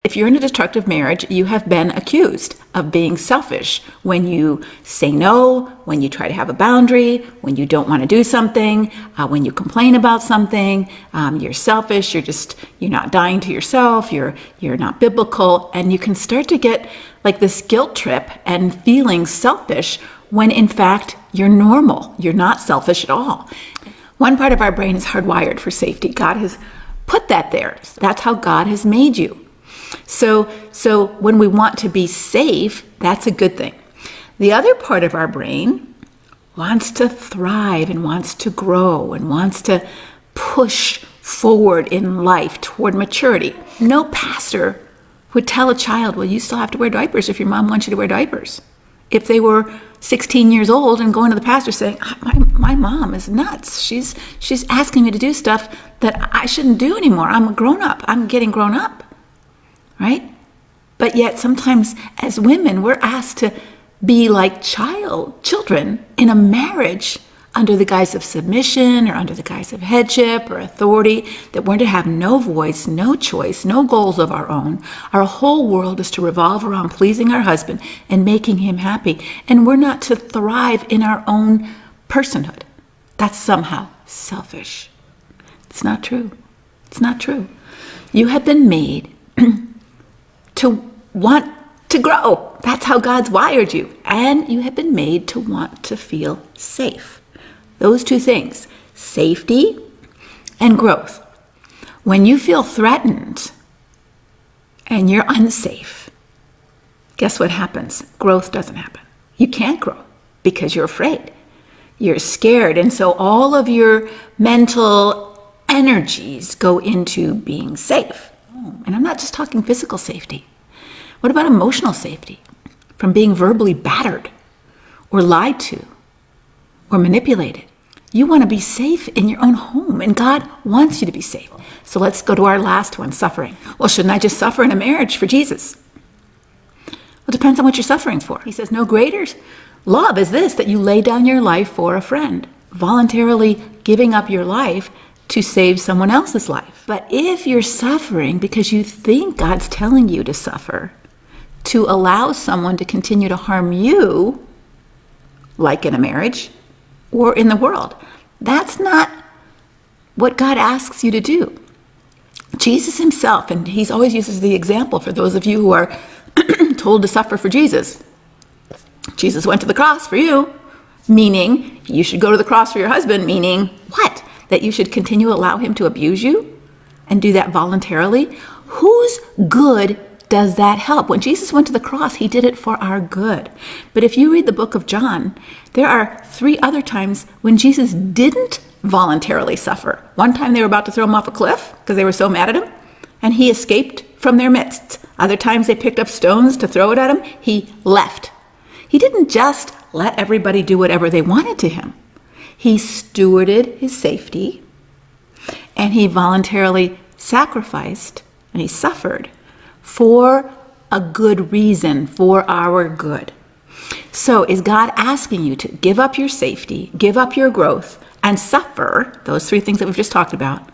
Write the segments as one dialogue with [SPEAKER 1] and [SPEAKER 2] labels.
[SPEAKER 1] If you're in a destructive marriage, you have been accused of being selfish when you say no, when you try to have a boundary, when you don't want to do something, when you complain about something. You're selfish. You're not dying to yourself. You're not biblical, and you can start to get like this guilt trip and feeling selfish when in fact you're normal. You're not selfish at all. One part of our brain is hardwired for safety. God has put that there. That's how God has made you. So when we want to be safe, that's a good thing. The other part of our brain wants to thrive and wants to grow and wants to push forward in life toward maturity. No pastor would tell a child, well, you still have to wear diapers if your mom wants you to wear diapers. If they were 16 years old and going to the pastor saying, my mom is nuts. She's asking me to do stuff that I shouldn't do anymore. I'm a grown up. I'm getting grown up. Right? But yet sometimes as women, we're asked to be like children in a marriage under the guise of submission or under the guise of headship or authority, that we're to have no voice, no choice, no goals of our own. Our whole world is to revolve around pleasing our husband and making him happy. And we're not to thrive in our own personhood. That's somehow selfish. It's not true. It's not true. You have been made to want to grow. That's how God's wired you. And you have been made to want to feel safe. Those two things, safety and growth. When you feel threatened and you're unsafe, guess what happens? Growth doesn't happen. You can't grow because you're afraid. You're scared. And so all of your mental energies go into being safe. And I'm not just talking physical safety. What about emotional safety? From being verbally battered or lied to or manipulated. You want to be safe in your own home, and God wants you to be safe. So let's go to our last one, suffering. Well, shouldn't I just suffer in a marriage for Jesus? Well, it depends on what you're suffering for. He says, no greater love is this, that you lay down your life for a friend, voluntarily giving up your life to save someone else's life. But if you're suffering because you think God's telling you to suffer, to allow someone to continue to harm you, like in a marriage or in the world, that's not what God asks you to do. Jesus himself, and he always uses the example for those of you who are told to suffer for Jesus. Jesus went to the cross for you, meaning you should go to the cross for your husband, meaning what? That you should continue to allow him to abuse you and do that voluntarily? Whose good does that help? When Jesus went to the cross, he did it for our good. But if you read the book of John, there are 3 other times when Jesus didn't voluntarily suffer. One time they were about to throw him off a cliff because they were so mad at him, and he escaped from their midst. Other times they picked up stones to throw it at him. He left. He didn't just let everybody do whatever they wanted to him. He stewarded his safety, and he voluntarily sacrificed, and he suffered for a good reason, for our good. So is God asking you to give up your safety, give up your growth, and suffer, those 3 things that we've just talked about,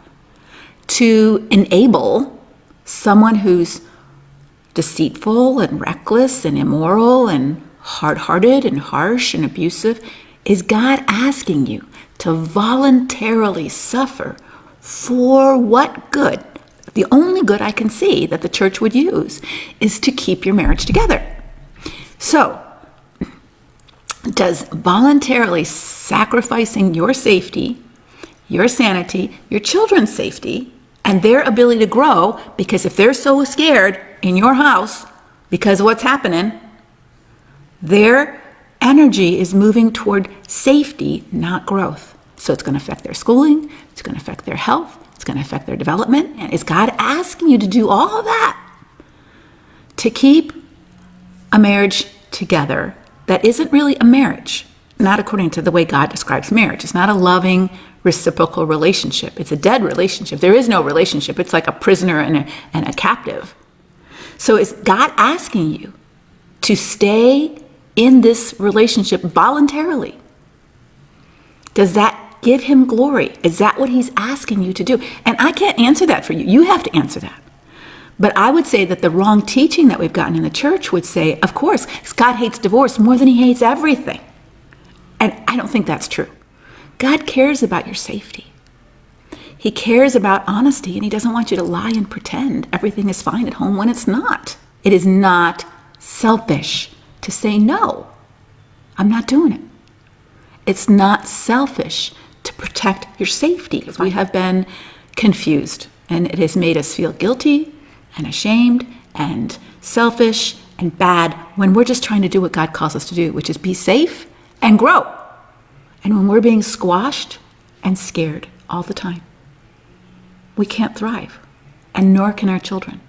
[SPEAKER 1] to enable someone who's deceitful and reckless and immoral and hard-hearted and harsh and abusive? Is God asking you to voluntarily suffer for what good? The only good I can see that the church would use is to keep your marriage together. So, does voluntarily sacrificing your safety, your sanity, your children's safety, and their ability to grow, because if they're so scared in your house because of what's happening, their energy is moving toward safety, not growth. So it's going to affect their schooling, it's going to affect their health, it's going to affect their development. And is God asking you to do all of that to keep a marriage together that isn't really a marriage, not according to the way God describes marriage? It's not a loving, reciprocal relationship. It's a dead relationship. There is no relationship. It's like a prisoner and a captive. So is God asking you to stay in this relationship voluntarily? Does that give him glory? Is that what he's asking you to do? And I can't answer that for you. You have to answer that. But I would say that the wrong teaching that we've gotten in the church would say, of course, God hates divorce more than he hates everything. And I don't think that's true. God cares about your safety. He cares about honesty, and he doesn't want you to lie and pretend everything is fine at home when it's not. It is not selfish to say, no, I'm not doing it. It's not selfish to protect your safety, because we have been confused, and it has made us feel guilty and ashamed and selfish and bad when we're just trying to do what God calls us to do, which is be safe and grow. And when we're being squashed and scared all the time, we can't thrive, and nor can our children.